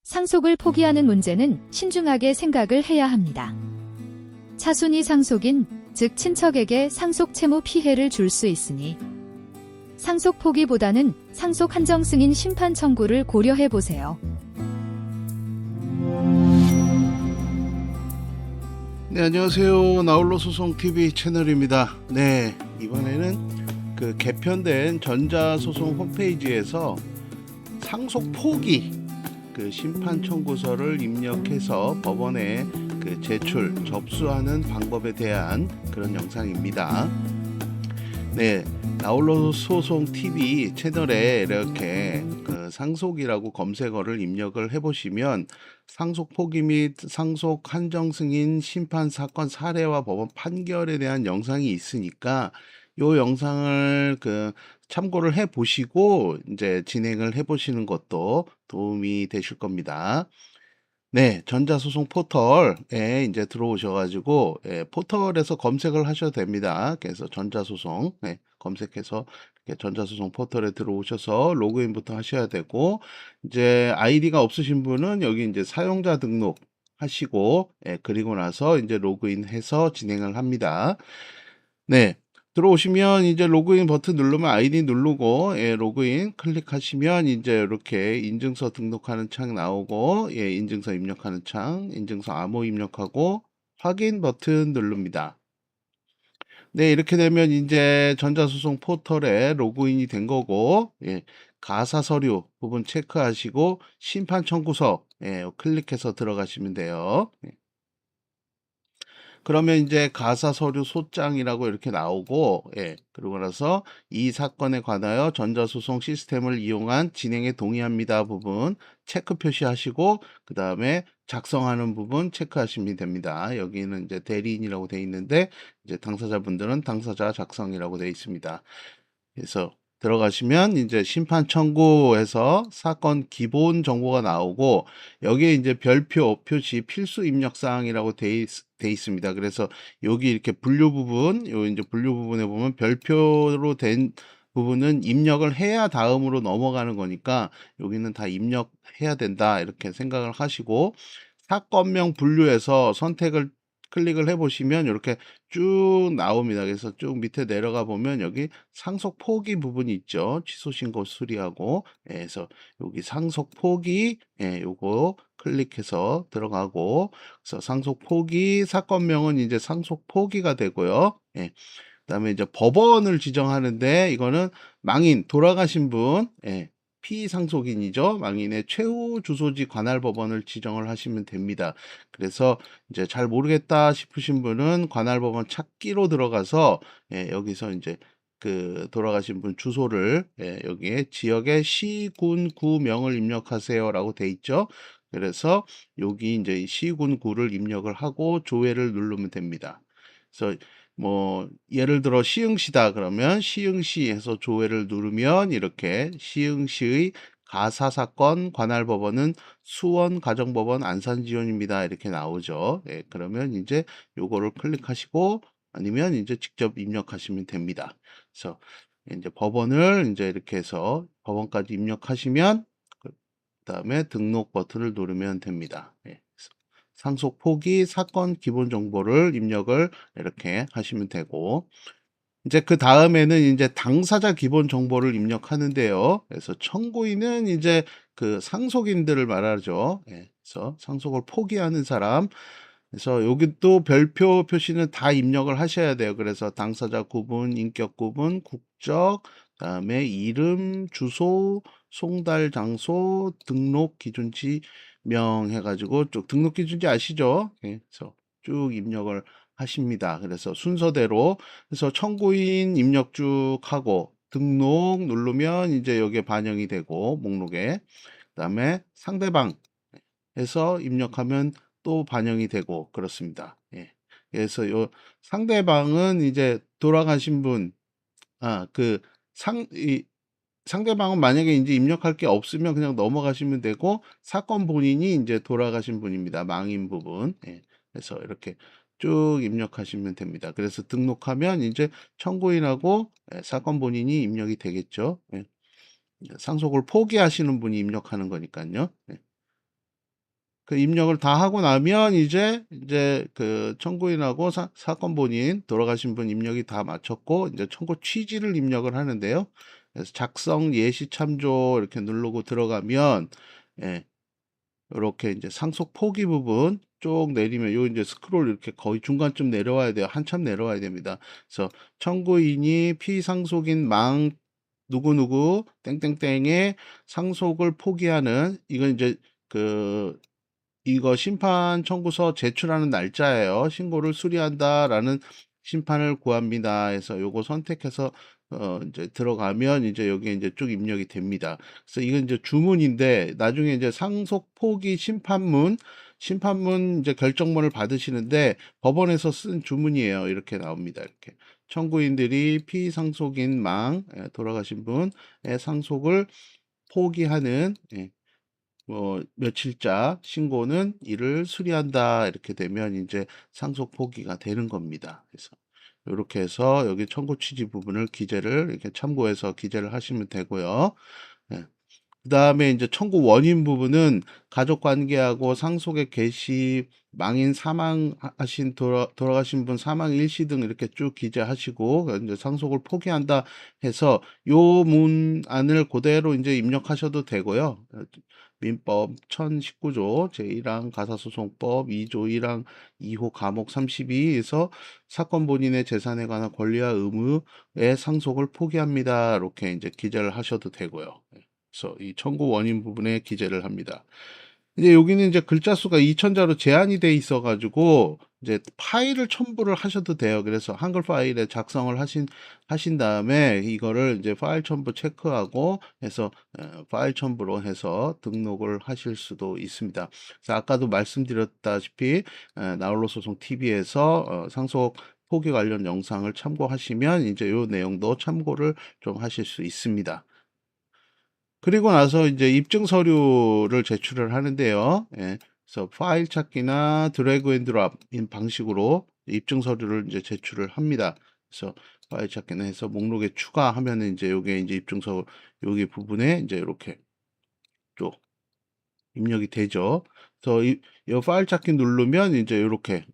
상속을 포기하는 문제는 신중하게 생각을 해야 합니다. 차순위 상속인, 즉 친척에게 상속 채무 피해를 줄 수 있으니 상속 포기보다는 상속 한정 승인 심판 청구를 고려해 보세요. 네, 안녕하세요. 나홀로 소송 TV 채널입니다. 네, 이번에는 그 개편된 전자소송 홈페이지에서 상속 포기 그 심판 청구서를 입력해서 법원에 그 제출 접수하는 방법에 대한 그런 영상입니다. 네, 나홀로 소송 TV 채널에 이렇게 그 상속이라고 검색어를 입력을 해보시면 상속 포기 및 상속 한정 승인 심판 사건 사례와 법원 판결에 대한 영상이 있으니까 요 영상을 그 참고를 해 보시고 이제 진행을 해 보시는 것도 도움이 되실 겁니다. 네, 전자소송 포털에 이제 들어오셔가지고, 포털에서 검색을 하셔도 됩니다. 그래서 전자소송, 검색해서 이렇게 전자소송 포털에 들어오셔서 로그인부터 하셔야 되고, 이제 아이디가 없으신 분은 여기 이제 사용자 등록 하시고, 그리고 나서 이제 로그인해서 진행을 합니다. 네. 들어오시면 이제 로그인 버튼 누르면 아이디 누르고 로그인 클릭하시면 이제 이렇게 인증서 등록하는 창 나오고 인증서 입력하는 창, 인증서 암호 입력하고 확인 버튼 누릅니다. 네, 이렇게 되면 이제 전자소송 포털에 로그인이 된 거고 가사 서류 부분 체크하시고 심판 청구서 클릭해서 들어가시면 돼요. 그러면 이제 가사 서류 소장이라고 이렇게 나오고, 그러고 나서 이 사건에 관하여 전자소송 시스템을 이용한 진행에 동의합니다 부분 체크 표시하시고, 그 다음에 작성하는 부분 체크하시면 됩니다. 여기는 이제 대리인이라고 되어 있는데, 이제 당사자분들은 당사자 작성이라고 되어 있습니다. 그래서 들어가시면 이제 심판 청구에서 사건 기본 정보가 나오고 여기에 이제 별표 표시 필수 입력 사항이라고 돼 있습니다. 그래서 여기 이렇게 분류 부분, 요 이제 분류 부분에 보면 별표로 된 부분은 입력을 해야 다음으로 넘어가는 거니까 여기는 다 입력해야 된다 이렇게 생각을 하시고 사건명 분류에서 선택을 클릭을 해 보시면 이렇게 쭉 나옵니다. 그래서 쭉 밑에 내려가 보면 여기 상속 포기 부분이 있죠. 취소 신고 수리하고 그래서 여기 상속 포기 요거 클릭해서 들어가고 그래서 상속 포기 사건명은 이제 상속 포기가 되고요. 그다음에 이제 법원을 지정하는데 이거는 망인 돌아가신 분 피상속인이죠. 망인의 최후 주소지 관할 법원을 지정을 하시면 됩니다. 그래서 이제 잘 모르겠다 싶으신 분은 관할 법원 찾기로 들어가서 여기서 이제 그 돌아가신 분 주소를 여기에 지역의 시, 군, 구명을 입력하세요라고 돼 있죠. 그래서 여기 이제 시, 군, 구를 입력을 하고 조회를 누르면 됩니다. 그래서 뭐 예를 들어 시흥시다 그러면 시흥시 해서 조회를 누르면 이렇게 시흥시의 가사사건 관할법원은 수원가정법원 안산지원입니다 이렇게 나오죠. 그러면 이제 요거를 클릭하시고 아니면 이제 직접 입력하시면 됩니다. 그래서 이제 법원을 이제 이렇게 해서 법원까지 입력하시면 그 다음에 등록 버튼을 누르면 됩니다. 상속 포기 사건 기본 정보를 입력을 이렇게 하시면 되고 이제 그 다음에는 이제 당사자 기본 정보를 입력하는데요. 그래서 청구인은 이제 그 상속인들을 말하죠. 그래서 상속을 포기하는 사람. 그래서 여기 또 별표 표시는 다 입력을 하셔야 돼요. 그래서 당사자 구분, 인격 구분, 국적, 그다음에 이름, 주소, 송달 장소, 등록 기준지 명 해가지고 쭉 등록 기준지 아시죠? 그래서 쭉 입력을 하십니다. 그래서 순서대로 그래서 청구인 입력 쭉 하고 등록 누르면 이제 여기에 반영이 되고 목록에 그다음에 상대방 해서 입력하면 또 반영이 되고 그렇습니다. 그래서 요 상대방은 이제 돌아가신 분, 그 상대방은 만약에 이제 입력할 게 없으면 그냥 넘어가시면 되고 사건 본인이 이제 돌아가신 분입니다. 망인 부분. 그래서 이렇게 쭉 입력하시면 됩니다. 그래서 등록하면 이제 청구인하고 사건 본인이 입력이 되겠죠. 상속을 포기하시는 분이 입력하는 거니까요. 그 입력을 다 하고 나면 이제 그 청구인하고 사건 본인 돌아가신 분 입력이 다 마쳤고 이제 청구 취지를 입력을 하는데요. 그래서 작성 예시 참조 이렇게 누르고 들어가면 예, 이렇게 이제 상속 포기 부분 쭉 내리면 요 이제 스크롤 이렇게 거의 중간쯤 내려와야 돼요. 한참 내려와야 됩니다. 그래서 청구인이 피상속인 망 누구누구 땡땡땡의 상속을 포기하는 이건 이제 그 이거 심판 청구서 제출하는 날짜예요. 신고를 수리한다라는 심판을 구합니다. 해서 요거 선택해서 이제 들어가면 이제 여기 이제 쭉 입력이 됩니다. 그래서 이건 이제 주문인데 나중에 이제 상속 포기 심판문 이제 결정문을 받으시는데 법원에서 쓴 주문이에요. 이렇게 나옵니다. 이렇게 청구인들이 피상속인 돌아가신 분의 상속을 포기하는 며칠자 신고는 이를 수리한다 이렇게 되면 이제 상속 포기가 되는 겁니다. 그래서 이렇게 해서 여기 청구 취지 부분을 기재를 이렇게 참고해서 기재를 하시면 되고요. 예. 그 다음에 이제 청구 원인 부분은 가족 관계하고 상속의 개시, 망인 사망하신 돌아가신 분 사망 일시 등 이렇게 쭉 기재하시고 이제 상속을 포기한다 해서 요 문안을 그대로 이제 입력하셔도 되고요. 민법 1019조 제1항 가사소송법 2조 1항 2호 감옥 32에서 사건 본인의 재산에 관한 권리와 의무의 상속을 포기합니다. 이렇게 이제 기재를 하셔도 되고요. 그래서 이 청구 원인 부분에 기재를 합니다. 이제 여기는 이제 글자 수가 2000자로 제한이 돼 있어 가지고 이제 파일을 첨부를 하셔도 돼요. 그래서 한글 파일에 작성을 하신 다음에 이거를 이제 파일 첨부 체크하고 해서 파일 첨부로 해서 등록을 하실 수도 있습니다. 그래서 아까도 말씀드렸다시피 나홀로 소송 TV에서 상속 포기 관련 영상을 참고하시면 이제 요 내용도 참고를 좀 하실 수 있습니다. 그리고 나서 이제 입증 서류를 제출을 하는데요. 예, 그래서 파일 찾기나 드래그 앤 드롭인 방식으로 입증 서류를 이제 제출을 합니다. 그래서 파일 찾기는 해서 목록에 추가하면은 이제 요게 이제 입증서 여기 부분에 이제 이렇게 쭉 입력이 되죠. 그래서 이 파일 찾기 누르면 이제 이렇게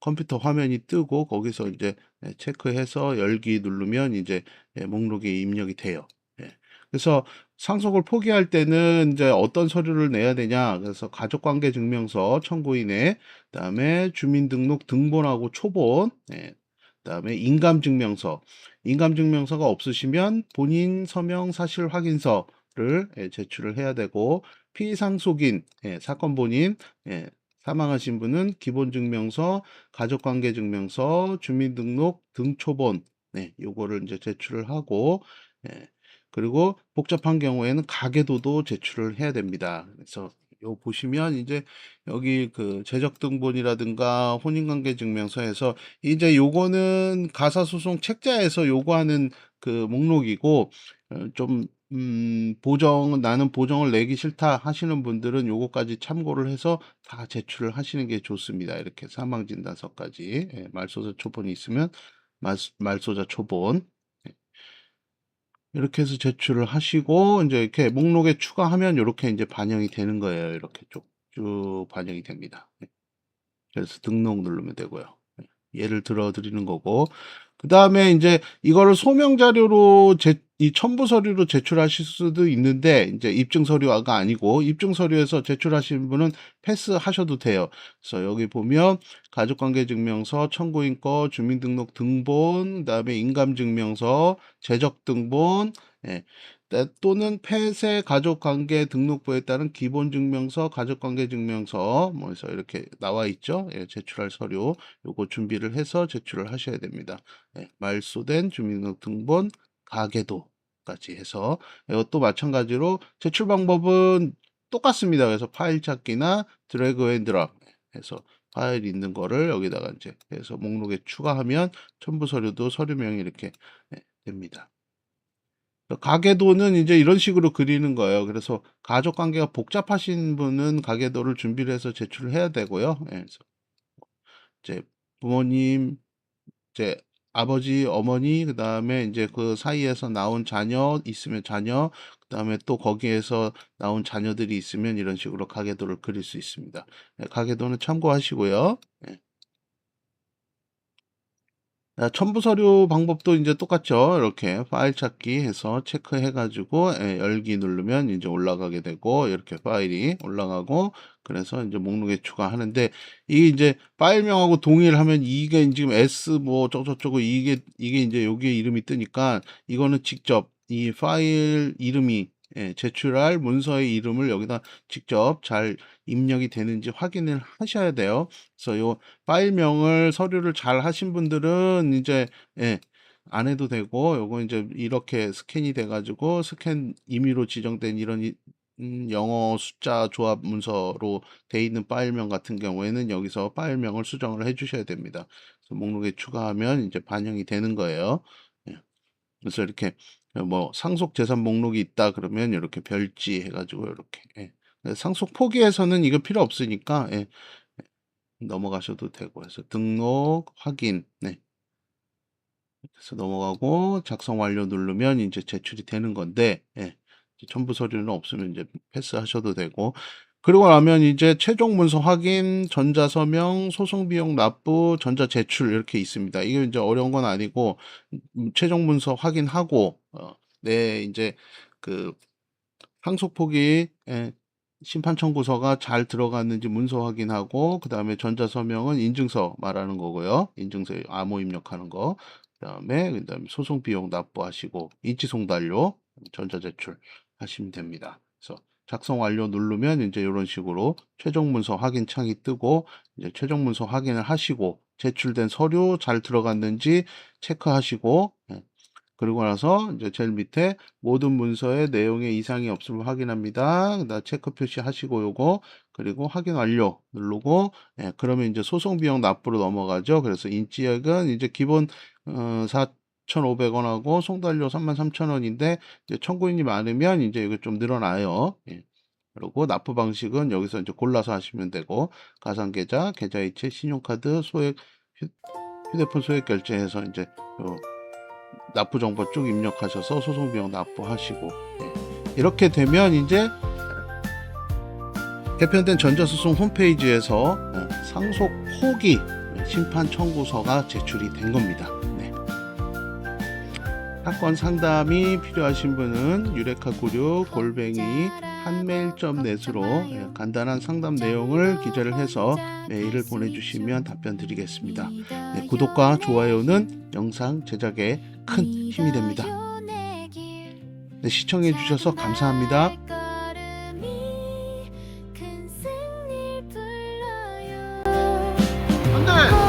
컴퓨터 화면이 뜨고 거기서 이제 체크해서 열기 누르면 이제 목록이 입력이 돼요. 예. 그래서 상속을 포기할 때는 이제 어떤 서류를 내야 되냐? 그래서 가족관계 증명서 청구인의 그다음에 주민등록 등본하고 초본, 그다음에 인감증명서가 없으시면 본인 서명 사실 확인서를 제출을 해야 되고 피상속인 사건 본인 사망하신 분은 기본증명서, 가족관계증명서, 주민등록 등초본, 요거를 이제 제출을 하고, 그리고 복잡한 경우에는 가계도도 제출을 해야 됩니다. 그래서 요 보시면 이제 여기 그 재적등본이라든가 혼인관계증명서에서 이제 요거는 가사소송 책자에서 요구하는 그 목록이고, 좀 나는 보정을 내기 싫다 하시는 분들은 요거까지 참고를 해서 다 제출을 하시는 게 좋습니다. 이렇게 사망진단서까지 말소자 초본이 있으면 말소자 초본 이렇게 해서 제출을 하시고 이제 이렇게 목록에 추가하면 이렇게 이제 반영이 되는 거예요. 이렇게 쭉 반영이 됩니다. 그래서 등록 누르면 되고요. 예를 들어 드리는 거고 그 다음에 이제 이거를 소명 자료로 이 첨부 서류로 제출하실 수도 있는데 이제 입증 서류가 아니고 입증 서류에서 제출하시는 분은 패스하셔도 돼요. 그래서 여기 보면 가족관계증명서, 청구인 거, 주민등록 등본, 그다음에 인감증명서, 재적등본, 또는 폐쇄 가족관계 등록부에 따른 기본증명서, 가족관계증명서 뭐해서 이렇게 나와 있죠. 제출할 서류 요거 준비를 해서 제출을 하셔야 됩니다. 말소된 주민등록 등본, 가계도까지 해서 이것도 마찬가지로 제출 방법은 똑같습니다. 그래서 파일 찾기나 드래그 앤 드롭 해서 파일 있는 거를 여기다가 이제 해서 목록에 추가하면 첨부 서류도 서류명이 이렇게 됩니다. 가계도는 이제 이런 식으로 그리는 거예요. 그래서 가족 관계가 복잡하신 분은 가계도를 준비를 해서 제출을 해야 되고요. 그래서 이제 부모님, 이제 아버지, 어머니, 그 다음에 이제 그 사이에서 나온 자녀 있으면 자녀, 그 다음에 또 거기에서 나온 자녀들이 있으면 이런 식으로 가계도를 그릴 수 있습니다. 네, 가계도는 참고하시고요. 네. 첨부 서류 방법도 이제 똑같죠. 이렇게 파일 찾기 해서 체크해가지고 열기 누르면 이제 올라가게 되고 이렇게 파일이 올라가고 그래서 이제 목록에 추가하는데 이게 이제 파일명하고 동일하면 이게 지금 S 뭐 저쩌고 이게 이제 여기에 이름이 뜨니까 이거는 직접 이 파일 이름이 제출할 문서의 이름을 여기다 직접 잘 입력이 되는지 확인을 하셔야 돼요. 그래서 요 파일명을 서류를 잘 하신 분들은 이제 안 해도 되고 요거 이제 이렇게 스캔이 돼 가지고 스캔 임의로 지정된 이런 영어 숫자 조합 문서로 돼 있는 파일명 같은 경우에는 여기서 파일명을 수정을 해 주셔야 됩니다. 그래서 목록에 추가하면 이제 반영이 되는 거예요. 예. 그래서 이렇게 뭐 상속 재산 목록이 있다 그러면 이렇게 별지 해가지고 이렇게 상속 포기에서는 이거 필요 없으니까 넘어가셔도 되고 해서 등록 확인 그래서 넘어가고 작성 완료 누르면 이제 제출이 되는 건데 이제 첨부 서류는 없으면 이제 패스하셔도 되고 그리고 나면 이제 최종 문서 확인, 전자서명, 소송 비용 납부, 전자 제출 이렇게 있습니다. 이게 이제 어려운 건 아니고 최종 문서 확인하고 이제 그 상속 포기 심판 청구서가 잘 들어갔는지 문서 확인하고 그 다음에 전자서명은 인증서 말하는 거고요. 인증서 암호 입력하는 거. 그다음에 소송 비용 납부하시고 인지송달료 전자제출 하시면 됩니다. 그래서 작성 완료 누르면 이제 이런 식으로 최종 문서 확인 창이 뜨고 이제 최종 문서 확인을 하시고 제출된 서류 잘 들어갔는지 체크하시고 그리고 나서 이제 제일 밑에 모든 문서의 내용에 이상이 없음을 확인합니다. 그다음 체크 표시하시고 요거 그리고 확인 완료 누르고 그러면 이제 소송 비용 납부로 넘어가죠. 그래서 인지액은 이제 기본 4,500원하고 송달료 33,000원인데 이제 청구인이 많으면 이제 이거 좀 늘어나요. 그리고 납부 방식은 여기서 이제 골라서 하시면 되고 가상계좌, 계좌이체, 신용카드, 소액 휴대폰 소액 결제해서 이제 요 납부 정보 쭉 입력하셔서 소송 비용 납부하시고 이렇게 되면 이제 개편된 전자소송 홈페이지에서 상속 포기 심판 청구서가 제출이 된 겁니다. 사건 상담이 필요하신 분은 유레카96 한메일.net으로 간단한 상담 내용을 기재를 해서 메일을 보내주시면 답변 드리겠습니다. 구독과 좋아요는 영상 제작에 큰 힘이 됩니다. 시청해 주셔서 감사합니다. 안돼!